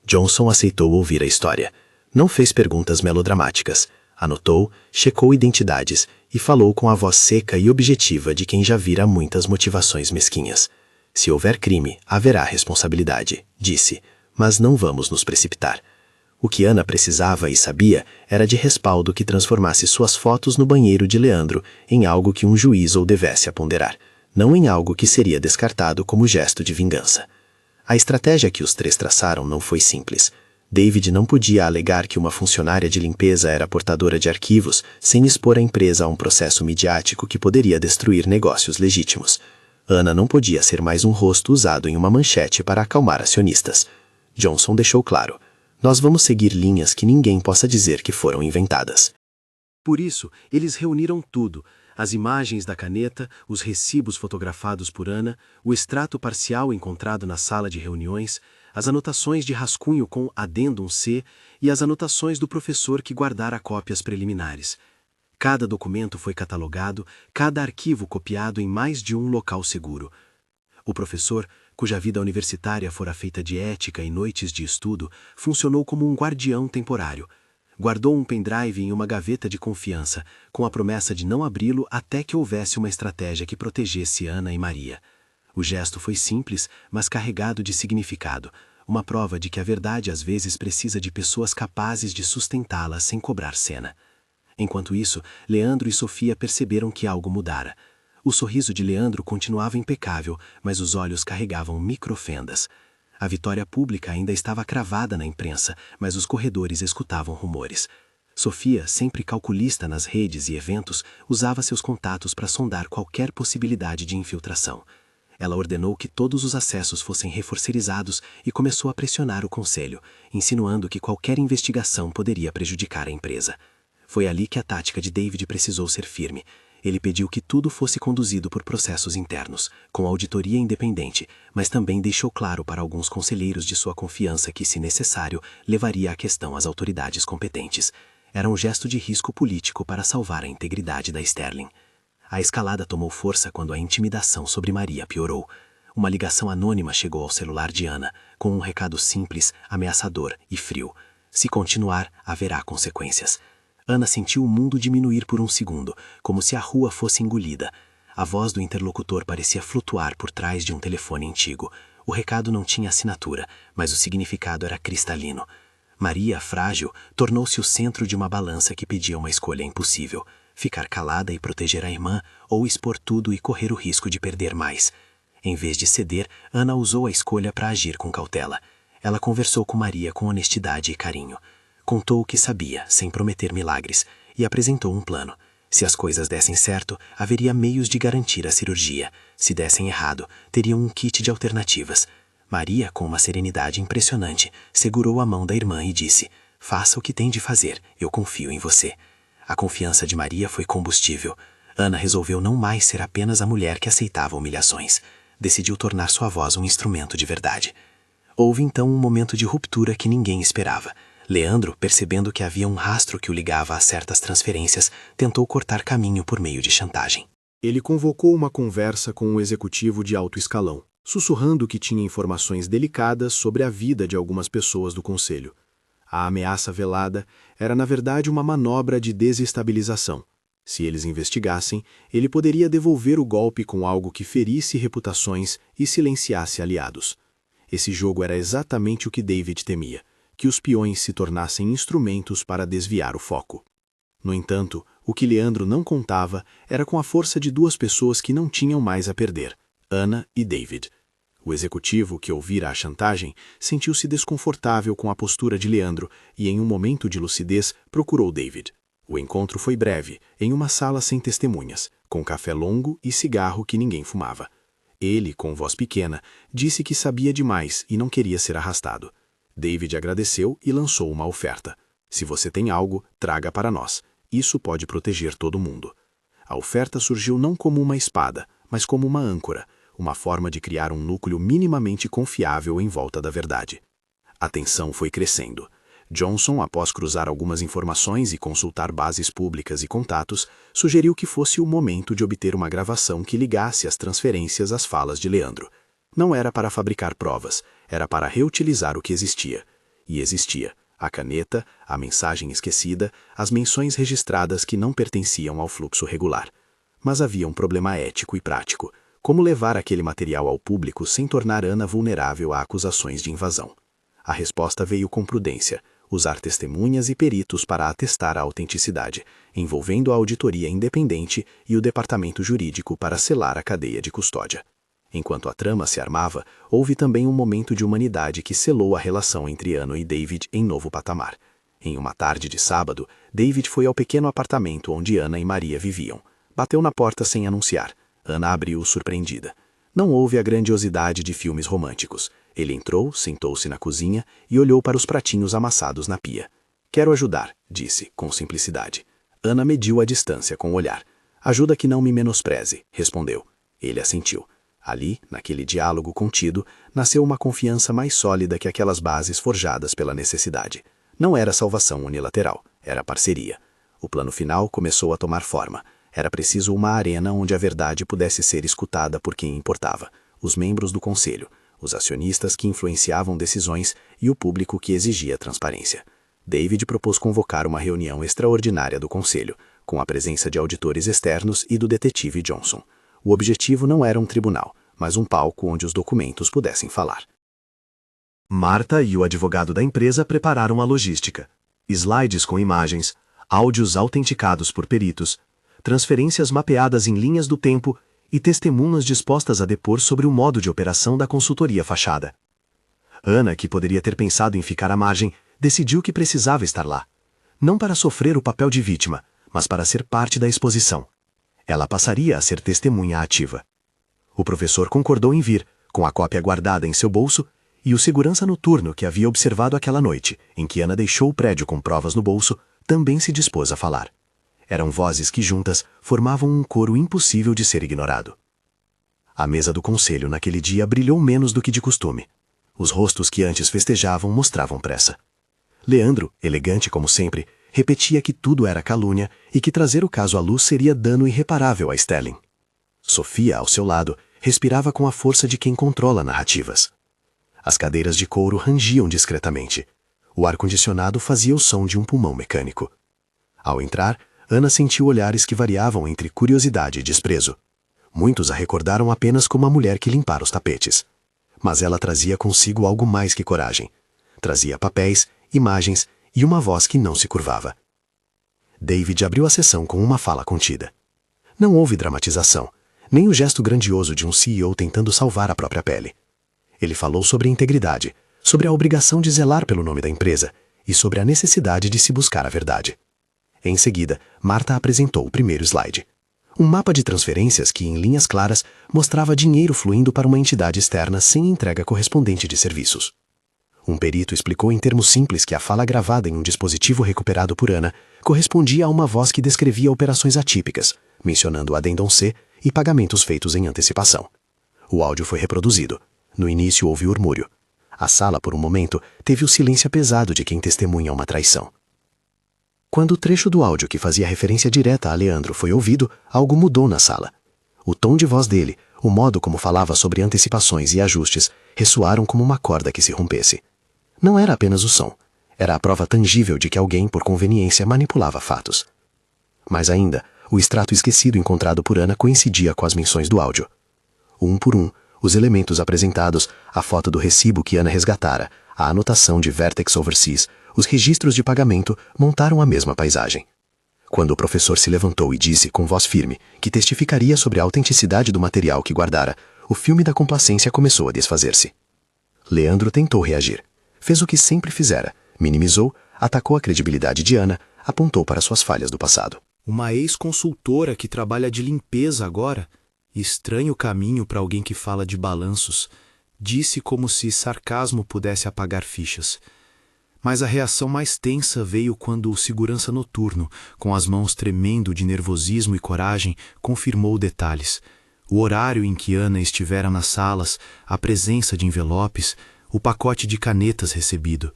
Johnson aceitou ouvir a história. Não fez perguntas melodramáticas. Anotou, checou identidades e falou com a voz seca e objetiva de quem já vira muitas motivações mesquinhas. Se houver crime, haverá responsabilidade, disse, mas não vamos nos precipitar. O que Ana precisava e sabia era de respaldo que transformasse suas fotos no banheiro de Leandro em algo que um juiz ou devesse a ponderar, não em algo que seria descartado como gesto de vingança. A estratégia que os três traçaram não foi simples. David não podia alegar que uma funcionária de limpeza era portadora de arquivos sem expor a empresa a um processo midiático que poderia destruir negócios legítimos. Ana não podia ser mais um rosto usado em uma manchete para acalmar acionistas. Johnson deixou claro: nós vamos seguir linhas que ninguém possa dizer que foram inventadas. Por isso, eles reuniram tudo: as imagens da caneta, os recibos fotografados por Ana, o extrato parcial encontrado na sala de reuniões, as anotações de rascunho com Adendum C e as anotações do professor que guardara cópias preliminares. Cada documento foi catalogado, cada arquivo copiado em mais de um local seguro. O professor, cuja vida universitária fora feita de ética e noites de estudo, funcionou como um guardião temporário. Guardou um pendrive em uma gaveta de confiança, com a promessa de não abri-lo até que houvesse uma estratégia que protegesse Ana e Maria. O gesto foi simples, mas carregado de significado, uma prova de que a verdade às vezes precisa de pessoas capazes de sustentá-la sem cobrar cena. Enquanto isso, Leandro e Sofia perceberam que algo mudara. O sorriso de Leandro continuava impecável, mas os olhos carregavam microfendas. A vitória pública ainda estava cravada na imprensa, mas os corredores escutavam rumores. Sofia, sempre calculista nas redes e eventos, usava seus contatos para sondar qualquer possibilidade de infiltração. Ela ordenou que todos os acessos fossem reforceirizados e começou a pressionar o conselho, insinuando que qualquer investigação poderia prejudicar a empresa. Foi ali que a tática de David precisou ser firme. Ele pediu que tudo fosse conduzido por processos internos, com auditoria independente, mas também deixou claro para alguns conselheiros de sua confiança que, se necessário, levaria a questão às autoridades competentes. Era um gesto de risco político para salvar a integridade da Sterling. A escalada tomou força quando a intimidação sobre Maria piorou. Uma ligação anônima chegou ao celular de Ana, com um recado simples, ameaçador e frio. Se continuar, haverá consequências. Ana sentiu o mundo diminuir por um segundo, como se a rua fosse engolida. A voz do interlocutor parecia flutuar por trás de um telefone antigo. O recado não tinha assinatura, mas o significado era cristalino. Maria, frágil, tornou-se o centro de uma balança que pedia uma escolha impossível: ficar calada e proteger a irmã, ou expor tudo e correr o risco de perder mais. Em vez de ceder, Ana usou a escolha para agir com cautela. Ela conversou com Maria com honestidade e carinho. Contou o que sabia, sem prometer milagres, e apresentou um plano. Se as coisas dessem certo, haveria meios de garantir a cirurgia. Se dessem errado, teriam um kit de alternativas. Maria, com uma serenidade impressionante, segurou a mão da irmã e disse: "Faça o que tem de fazer, eu confio em você." A confiança de Maria foi combustível. Ana resolveu não mais ser apenas a mulher que aceitava humilhações. Decidiu tornar sua voz um instrumento de verdade. Houve então um momento de ruptura que ninguém esperava. Leandro, percebendo que havia um rastro que o ligava a certas transferências, tentou cortar caminho por meio de chantagem. Ele convocou uma conversa com um executivo de alto escalão, sussurrando que tinha informações delicadas sobre a vida de algumas pessoas do conselho. A ameaça velada era, na verdade, uma manobra de desestabilização. Se eles investigassem, ele poderia devolver o golpe com algo que ferisse reputações e silenciasse aliados. Esse jogo era exatamente o que David temia: que os peões se tornassem instrumentos para desviar o foco. No entanto, o que Leandro não contava era com a força de duas pessoas que não tinham mais a perder: Ana e David. O executivo, que ouvira a chantagem, sentiu-se desconfortável com a postura de Leandro e, em um momento de lucidez, procurou David. O encontro foi breve, em uma sala sem testemunhas, com café longo e cigarro que ninguém fumava. Ele, com voz pequena, disse que sabia demais e não queria ser arrastado. David agradeceu e lançou uma oferta. Se você tem algo, traga para nós. Isso pode proteger todo mundo. A oferta surgiu não como uma espada, mas como uma âncora, uma forma de criar um núcleo minimamente confiável em volta da verdade. A tensão foi crescendo. Johnson, após cruzar algumas informações e consultar bases públicas e contatos, sugeriu que fosse o momento de obter uma gravação que ligasse as transferências às falas de Leandro. Não era para fabricar provas, era para reutilizar o que existia. E existia: a caneta, a mensagem esquecida, as menções registradas que não pertenciam ao fluxo regular. Mas havia um problema ético e prático: como levar aquele material ao público sem tornar Ana vulnerável a acusações de invasão. A resposta veio com prudência: usar testemunhas e peritos para atestar a autenticidade, envolvendo a auditoria independente e o departamento jurídico para selar a cadeia de custódia. Enquanto a trama se armava, houve também um momento de humanidade que selou a relação entre Ana e David em novo patamar. Em uma tarde de sábado, David foi ao pequeno apartamento onde Ana e Maria viviam. Bateu na porta sem anunciar. Ana abriu surpreendida. Não houve a grandiosidade de filmes românticos. Ele entrou, sentou-se na cozinha e olhou para os pratinhos amassados na pia. «Quero ajudar», disse, com simplicidade. Ana mediu a distância com o olhar. «Ajuda que não me menospreze», respondeu. Ele assentiu. Ali, naquele diálogo contido, nasceu uma confiança mais sólida que aquelas bases forjadas pela necessidade. Não era salvação unilateral, era parceria. O plano final começou a tomar forma. Era preciso uma arena onde a verdade pudesse ser escutada por quem importava: os membros do conselho, os acionistas que influenciavam decisões e o público que exigia transparência. David propôs convocar uma reunião extraordinária do conselho, com a presença de auditores externos e do detetive Johnson. O objetivo não era um tribunal, mas um palco onde os documentos pudessem falar. Marta e o advogado da empresa prepararam a logística: slides com imagens, áudios autenticados por peritos, transferências mapeadas em linhas do tempo e testemunhas dispostas a depor sobre o modo de operação da consultoria fachada. Ana, que poderia ter pensado em ficar à margem, decidiu que precisava estar lá. Não para sofrer o papel de vítima, mas para ser parte da exposição. Ela passaria a ser testemunha ativa. O professor concordou em vir, com a cópia guardada em seu bolso, e o segurança noturno que havia observado aquela noite, em que Ana deixou o prédio com provas no bolso, também se dispôs a falar. Eram vozes que juntas formavam um coro impossível de ser ignorado. A mesa do conselho naquele dia brilhou menos do que de costume. Os rostos que antes festejavam mostravam pressa. Leandro, elegante como sempre, repetia que tudo era calúnia e que trazer o caso à luz seria dano irreparável a Sterling. Sofia, ao seu lado, respirava com a força de quem controla narrativas. As cadeiras de couro rangiam discretamente. O ar-condicionado fazia o som de um pulmão mecânico. Ao entrar, Ana sentiu olhares que variavam entre curiosidade e desprezo. Muitos a recordaram apenas como a mulher que limpara os tapetes. Mas ela trazia consigo algo mais que coragem. Trazia papéis, imagens e uma voz que não se curvava. David abriu a sessão com uma fala contida. Não houve dramatização, nem o gesto grandioso de um CEO tentando salvar a própria pele. Ele falou sobre a integridade, sobre a obrigação de zelar pelo nome da empresa e sobre a necessidade de se buscar a verdade. Em seguida, Marta apresentou o primeiro slide. Um mapa de transferências que, em linhas claras, mostrava dinheiro fluindo para uma entidade externa sem entrega correspondente de serviços. Um perito explicou em termos simples que a fala gravada em um dispositivo recuperado por Ana correspondia a uma voz que descrevia operações atípicas, mencionando o Addendum C e pagamentos feitos em antecipação. O áudio foi reproduzido. No início houve murmúrio. A sala, por um momento, teve o silêncio pesado de quem testemunha uma traição. Quando o trecho do áudio que fazia referência direta a Leandro foi ouvido, algo mudou na sala. O tom de voz dele, o modo como falava sobre antecipações e ajustes, ressoaram como uma corda que se rompesse. Não era apenas o som, era a prova tangível de que alguém, por conveniência, manipulava fatos. Mais ainda, o extrato esquecido encontrado por Ana coincidia com as menções do áudio. Um por um, os elementos apresentados, a foto do recibo que Ana resgatara, a anotação de Vertex Overseas, os registros de pagamento montaram a mesma paisagem. Quando o professor se levantou e disse com voz firme que testificaria sobre a autenticidade do material que guardara, o filme da complacência começou a desfazer-se. Leandro tentou reagir. Fez o que sempre fizera. Minimizou, atacou a credibilidade de Ana, apontou para suas falhas do passado. Uma ex-consultora que trabalha de limpeza agora? Estranho caminho para alguém que fala de balanços. Disse como se sarcasmo pudesse apagar fichas. Mas a reação mais tensa veio quando o segurança noturno, com as mãos tremendo de nervosismo e coragem, confirmou detalhes. O horário em que Ana estivera nas salas, a presença de envelopes, o pacote de canetas recebido.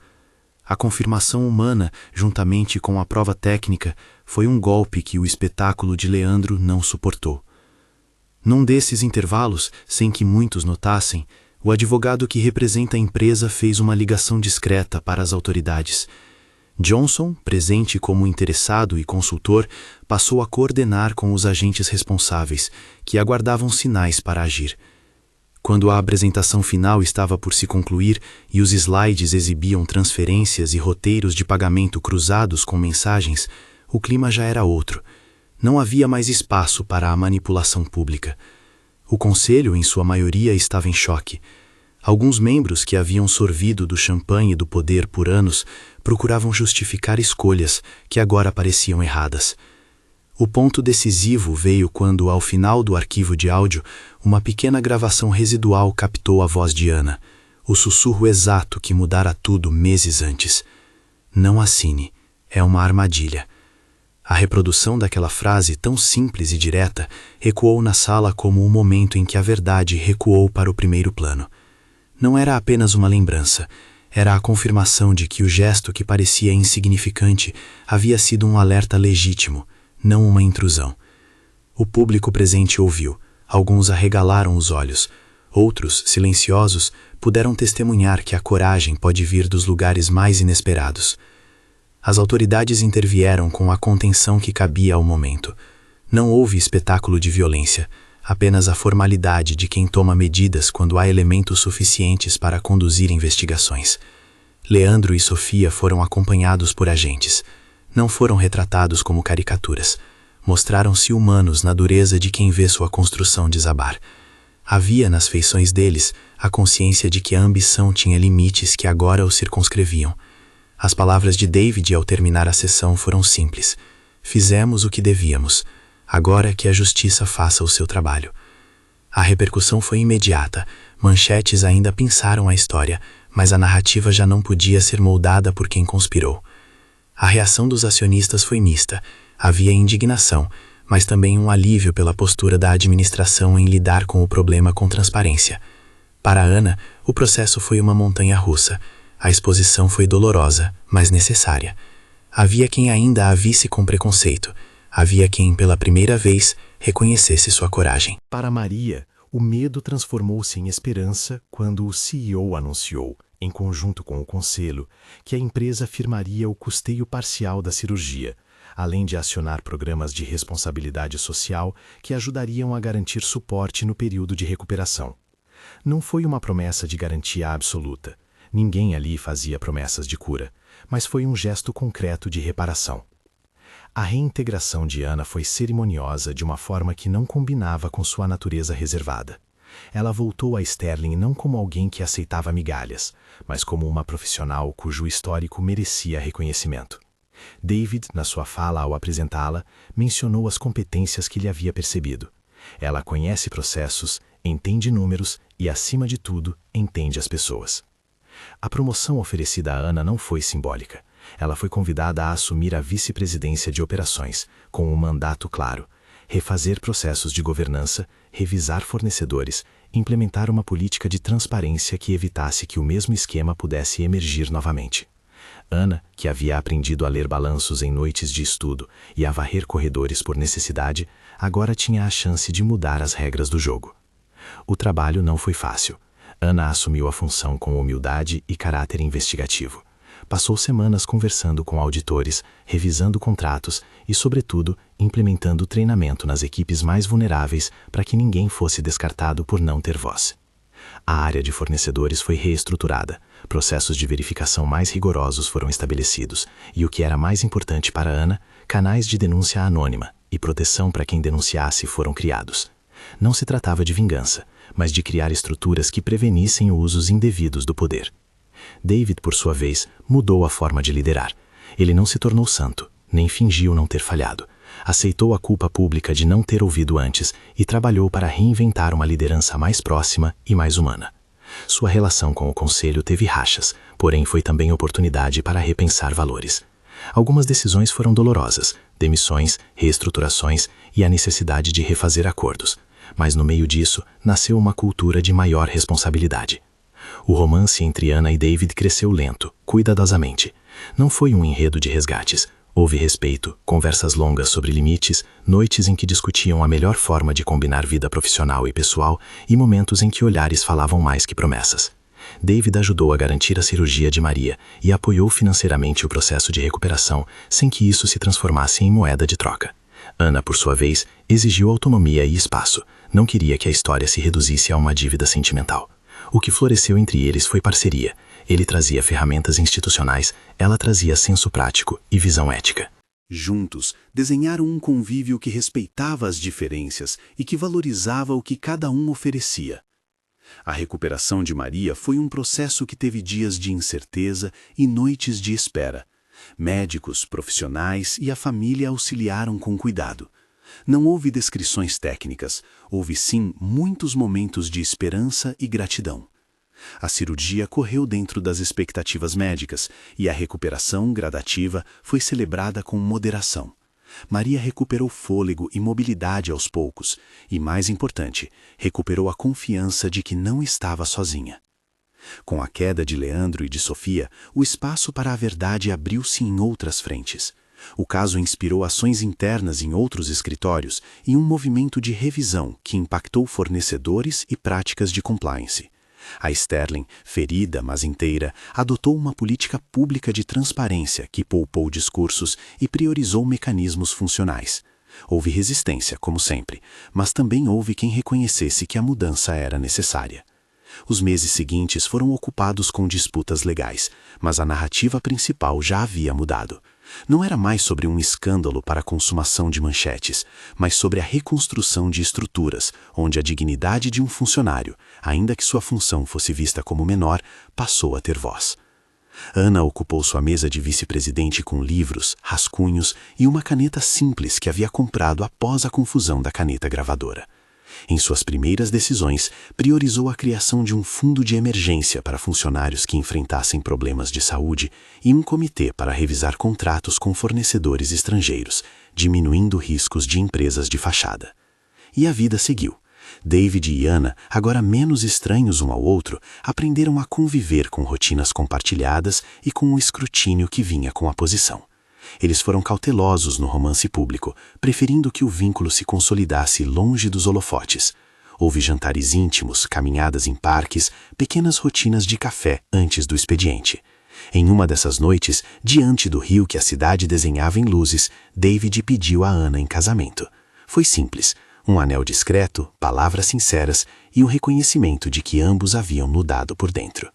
A confirmação humana, juntamente com a prova técnica, foi um golpe que o espetáculo de Leandro não suportou. Num desses intervalos, sem que muitos notassem, o advogado que representa a empresa fez uma ligação discreta para as autoridades. Johnson, presente como interessado e consultor, passou a coordenar com os agentes responsáveis, que aguardavam sinais para agir. Quando a apresentação final estava por se concluir e os slides exibiam transferências e roteiros de pagamento cruzados com mensagens, o clima já era outro. Não havia mais espaço para a manipulação pública. O conselho, em sua maioria, estava em choque. Alguns membros que haviam sorvido do champanhe do poder por anos procuravam justificar escolhas que agora pareciam erradas. O ponto decisivo veio quando, ao final do arquivo de áudio, uma pequena gravação residual captou a voz de Ana, o sussurro exato que mudara tudo meses antes. Não assine, é uma armadilha. A reprodução daquela frase tão simples e direta ecoou na sala como o momento em que a verdade recuou para o primeiro plano. Não era apenas uma lembrança, era a confirmação de que o gesto que parecia insignificante havia sido um alerta legítimo, não uma intrusão. O público presente ouviu, alguns arregalaram os olhos, outros, silenciosos, puderam testemunhar que a coragem pode vir dos lugares mais inesperados. As autoridades intervieram com a contenção que cabia ao momento. Não houve espetáculo de violência, apenas a formalidade de quem toma medidas quando há elementos suficientes para conduzir investigações. Leandro e Sofia foram acompanhados por agentes. Não foram retratados como caricaturas. Mostraram-se humanos na dureza de quem vê sua construção desabar. Havia nas feições deles a consciência de que a ambição tinha limites que agora o circunscreviam. As palavras de David ao terminar a sessão foram simples. Fizemos o que devíamos. Agora que a justiça faça o seu trabalho. A repercussão foi imediata. Manchetes ainda pinçaram a história, mas a narrativa já não podia ser moldada por quem conspirou. A reação dos acionistas foi mista. Havia indignação, mas também um alívio pela postura da administração em lidar com o problema com transparência. Para Ana, o processo foi uma montanha-russa. A exposição foi dolorosa, mas necessária. Havia quem ainda a visse com preconceito. Havia quem, pela primeira vez, reconhecesse sua coragem. Para Maria, o medo transformou-se em esperança quando o CEO anunciou, em conjunto com o conselho, que a empresa firmaria o custeio parcial da cirurgia, além de acionar programas de responsabilidade social que ajudariam a garantir suporte no período de recuperação. Não foi uma promessa de garantia absoluta. Ninguém ali fazia promessas de cura, mas foi um gesto concreto de reparação. A reintegração de Ana foi cerimoniosa de uma forma que não combinava com sua natureza reservada. Ela voltou a Sterling não como alguém que aceitava migalhas, mas como uma profissional cujo histórico merecia reconhecimento. David, na sua fala ao apresentá-la, mencionou as competências que lhe havia percebido. Ela conhece processos, entende números e, acima de tudo, entende as pessoas. A promoção oferecida a Ana não foi simbólica. Ela foi convidada a assumir a vice-presidência de operações, com um mandato claro: refazer processos de governança, revisar fornecedores, implementar uma política de transparência que evitasse que o mesmo esquema pudesse emergir novamente. Ana, que havia aprendido a ler balanços em noites de estudo e a varrer corredores por necessidade, agora tinha a chance de mudar as regras do jogo. O trabalho não foi fácil. Ana assumiu a função com humildade e caráter investigativo. Passou semanas conversando com auditores, revisando contratos e, sobretudo, implementando treinamento nas equipes mais vulneráveis para que ninguém fosse descartado por não ter voz. A área de fornecedores foi reestruturada, processos de verificação mais rigorosos foram estabelecidos e, o que era mais importante para Ana, canais de denúncia anônima e proteção para quem denunciasse foram criados. Não se tratava de vingança, mas de criar estruturas que prevenissem usos indevidos do poder. David, por sua vez, mudou a forma de liderar. Ele não se tornou santo, nem fingiu não ter falhado. Aceitou a culpa pública de não ter ouvido antes e trabalhou para reinventar uma liderança mais próxima e mais humana. Sua relação com o conselho teve rachas, porém foi também oportunidade para repensar valores. Algumas decisões foram dolorosas, demissões, reestruturações e a necessidade de refazer acordos. Mas no meio disso, nasceu uma cultura de maior responsabilidade. O romance entre Anna e David cresceu lento, cuidadosamente. Não foi um enredo de resgates. Houve respeito, conversas longas sobre limites, noites em que discutiam a melhor forma de combinar vida profissional e pessoal e momentos em que olhares falavam mais que promessas. David ajudou a garantir a cirurgia de Maria e apoiou financeiramente o processo de recuperação sem que isso se transformasse em moeda de troca. Anna, por sua vez, exigiu autonomia e espaço. Não queria que a história se reduzisse a uma dívida sentimental. O que floresceu entre eles foi parceria. Ele trazia ferramentas institucionais, ela trazia senso prático e visão ética. Juntos, desenharam um convívio que respeitava as diferenças e que valorizava o que cada um oferecia. A recuperação de Maria foi um processo que teve dias de incerteza e noites de espera. Médicos, profissionais e a família auxiliaram com cuidado. Não houve descrições técnicas, houve sim muitos momentos de esperança e gratidão. A cirurgia correu dentro das expectativas médicas e a recuperação gradativa foi celebrada com moderação. Maria recuperou fôlego e mobilidade aos poucos e, mais importante, recuperou a confiança de que não estava sozinha. Com a queda de Leandro e de Sofia, o espaço para a verdade abriu-se em outras frentes. O caso inspirou ações internas em outros escritórios e um movimento de revisão que impactou fornecedores e práticas de compliance. A Sterling, ferida mas inteira, adotou uma política pública de transparência que poupou discursos e priorizou mecanismos funcionais. Houve resistência, como sempre, mas também houve quem reconhecesse que a mudança era necessária. Os meses seguintes foram ocupados com disputas legais, mas a narrativa principal já havia mudado. Não era mais sobre um escândalo para a consumação de manchetes, mas sobre a reconstrução de estruturas, onde a dignidade de um funcionário, ainda que sua função fosse vista como menor, passou a ter voz. Anna ocupou sua mesa de vice-presidente com livros, rascunhos e uma caneta simples que havia comprado após a confusão da caneta gravadora. Em suas primeiras decisões, priorizou a criação de um fundo de emergência para funcionários que enfrentassem problemas de saúde e um comitê para revisar contratos com fornecedores estrangeiros, diminuindo riscos de empresas de fachada. E a vida seguiu. David e Anna, agora menos estranhos um ao outro, aprenderam a conviver com rotinas compartilhadas e com o escrutínio que vinha com a posição. Eles foram cautelosos no romance público, preferindo que o vínculo se consolidasse longe dos holofotes. Houve jantares íntimos, caminhadas em parques, pequenas rotinas de café antes do expediente. Em uma dessas noites, diante do rio que a cidade desenhava em luzes, David pediu a Anna em casamento. Foi simples, um anel discreto, palavras sinceras e o reconhecimento de que ambos haviam mudado por dentro.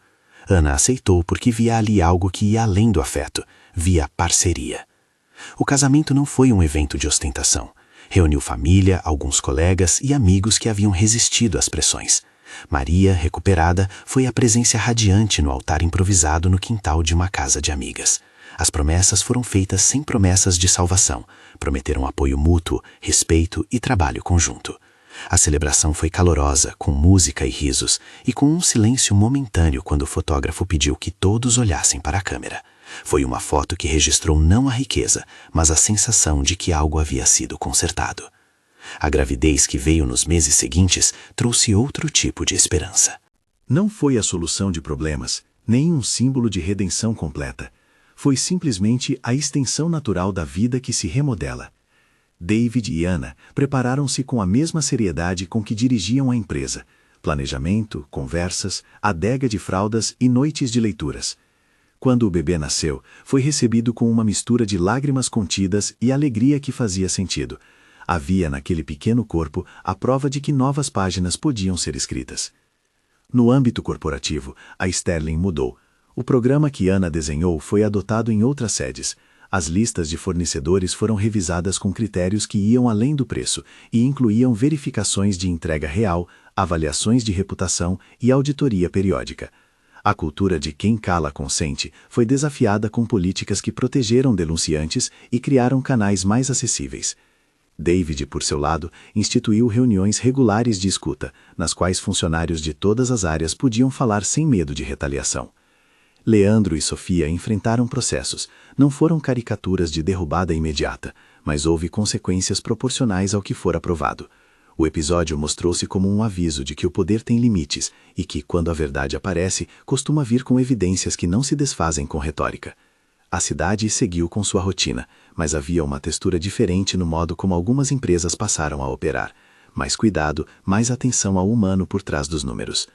Anna aceitou porque via ali algo que ia além do afeto, via parceria. O casamento não foi um evento de ostentação. Reuniu família, alguns colegas e amigos que haviam resistido às pressões. Maria, recuperada, foi a presença radiante no altar improvisado no quintal de uma casa de amigas. As promessas foram feitas sem promessas de salvação. Prometeram apoio mútuo, respeito e trabalho conjunto. A celebração foi calorosa, com música e risos, e com um silêncio momentâneo quando o fotógrafo pediu que todos olhassem para a câmera. Foi uma foto que registrou não a riqueza, mas a sensação de que algo havia sido consertado. A gravidez que veio nos meses seguintes trouxe outro tipo de esperança. Não foi a solução de problemas, nem um símbolo de redenção completa. Foi simplesmente a extensão natural da vida que se remodela. David e Anna prepararam-se com a mesma seriedade com que dirigiam a empresa. Planejamento, conversas, adega de fraldas e noites de leituras. Quando o bebê nasceu, foi recebido com uma mistura de lágrimas contidas e alegria que fazia sentido. Havia naquele pequeno corpo a prova de que novas páginas podiam ser escritas. No âmbito corporativo, a Sterling mudou. O programa que Anna desenhou foi adotado em outras sedes. As listas de fornecedores foram revisadas com critérios que iam além do preço e incluíam verificações de entrega real, avaliações de reputação e auditoria periódica. A cultura de quem cala consente foi desafiada com políticas que protegeram denunciantes e criaram canais mais acessíveis. David, por seu lado, instituiu reuniões regulares de escuta, nas quais funcionários de todas as áreas podiam falar sem medo de retaliação. Leandro e Sofia enfrentaram processos. Não foram caricaturas de derrubada imediata, mas houve consequências proporcionais ao que for aprovado. O episódio mostrou-se como um aviso de que o poder tem limites e que, quando a verdade aparece, costuma vir com evidências que não se desfazem com retórica. A cidade seguiu com sua rotina, mas havia uma textura diferente no modo como algumas empresas passaram a operar. Mais cuidado, mais atenção ao humano por trás dos números.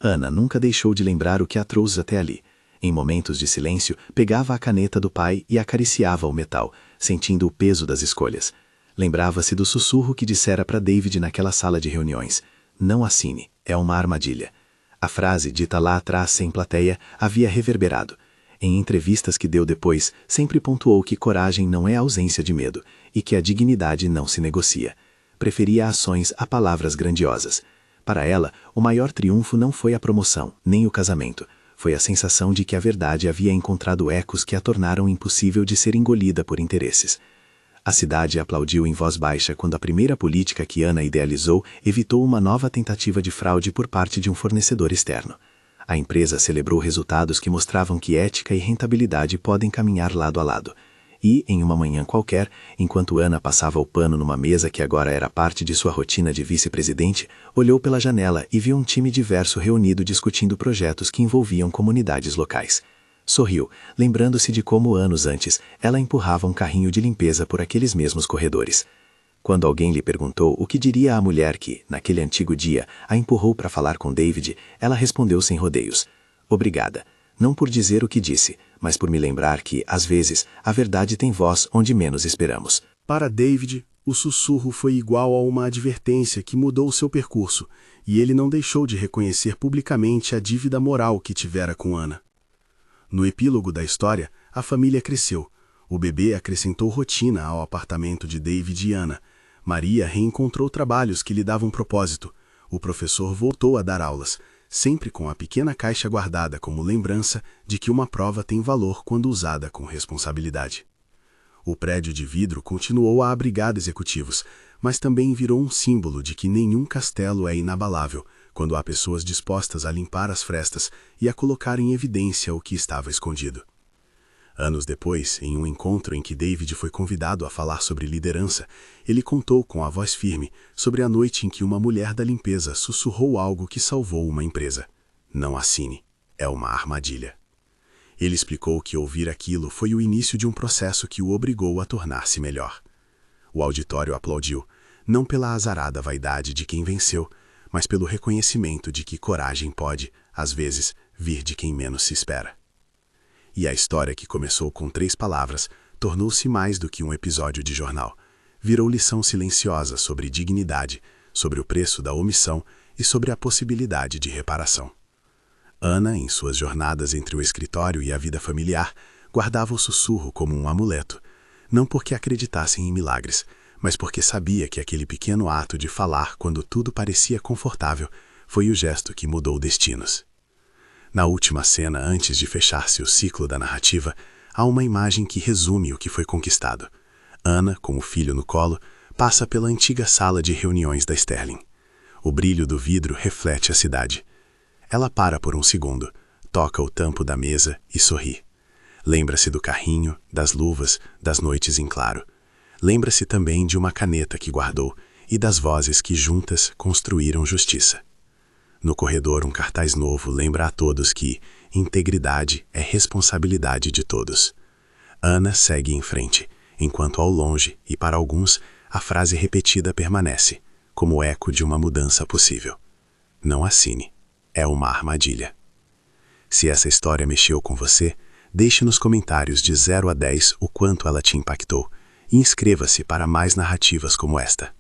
Ana nunca deixou de lembrar o que a trouxe até ali. Em momentos de silêncio, pegava a caneta do pai e acariciava o metal, sentindo o peso das escolhas. Lembrava-se do sussurro que dissera para David naquela sala de reuniões: "Não assine, é uma armadilha." A frase, dita lá atrás sem plateia, havia reverberado. Em entrevistas que deu depois, sempre pontuou que coragem não é ausência de medo e que a dignidade não se negocia. Preferia ações a palavras grandiosas. Para ela, o maior triunfo não foi a promoção, nem o casamento. Foi a sensação de que a verdade havia encontrado ecos que a tornaram impossível de ser engolida por interesses. A cidade aplaudiu em voz baixa quando a primeira política que Ana idealizou evitou uma nova tentativa de fraude por parte de um fornecedor externo. A empresa celebrou resultados que mostravam que ética e rentabilidade podem caminhar lado a lado. E, em uma manhã qualquer, enquanto Ana passava o pano numa mesa que agora era parte de sua rotina de vice-presidente, olhou pela janela e viu um time diverso reunido discutindo projetos que envolviam comunidades locais. Sorriu, lembrando-se de como anos antes ela empurrava um carrinho de limpeza por aqueles mesmos corredores. Quando alguém lhe perguntou o que diria a mulher que, naquele antigo dia, a empurrou para falar com David, ela respondeu sem rodeios: "Obrigada. Não por dizer o que disse, mas por me lembrar que, às vezes, a verdade tem voz onde menos esperamos." Para David, o sussurro foi igual a uma advertência que mudou seu percurso, e ele não deixou de reconhecer publicamente a dívida moral que tivera com Ana. No epílogo da história, a família cresceu. O bebê acrescentou rotina ao apartamento de David e Ana. Maria reencontrou trabalhos que lhe davam propósito. O professor voltou a dar aulas, sempre com a pequena caixa guardada como lembrança de que uma prova tem valor quando usada com responsabilidade. O prédio de vidro continuou a abrigar executivos, mas também virou um símbolo de que nenhum castelo é inabalável quando há pessoas dispostas a limpar as frestas e a colocar em evidência o que estava escondido. Anos depois, em um encontro em que David foi convidado a falar sobre liderança, ele contou com a voz firme sobre a noite em que uma mulher da limpeza sussurrou algo que salvou uma empresa: "Não assine, é uma armadilha." Ele explicou que ouvir aquilo foi o início de um processo que o obrigou a tornar-se melhor. O auditório aplaudiu, não pela azarada vaidade de quem venceu, mas pelo reconhecimento de que coragem pode, às vezes, vir de quem menos se espera. E a história que começou com 3 palavras tornou-se mais do que um episódio de jornal. Virou lição silenciosa sobre dignidade, sobre o preço da omissão e sobre a possibilidade de reparação. Ana, em suas jornadas entre o escritório e a vida familiar, guardava o sussurro como um amuleto, não porque acreditasse em milagres, mas porque sabia que aquele pequeno ato de falar quando tudo parecia confortável foi o gesto que mudou destinos. Na última cena, antes de fechar-se o ciclo da narrativa, há uma imagem que resume o que foi conquistado. Ana, com o filho no colo, passa pela antiga sala de reuniões da Sterling. O brilho do vidro reflete a cidade. Ela para por um segundo, toca o tampo da mesa e sorri. Lembra-se do carrinho, das luvas, das noites em claro. Lembra-se também de uma caneta que guardou e das vozes que juntas construíram justiça. No corredor, um cartaz novo lembra a todos que integridade é responsabilidade de todos. Ana segue em frente, enquanto ao longe, e para alguns, a frase repetida permanece, como eco de uma mudança possível: "Não assine, é uma armadilha." Se essa história mexeu com você, deixe nos comentários de 0 a 10 o quanto ela te impactou e inscreva-se para mais narrativas como esta.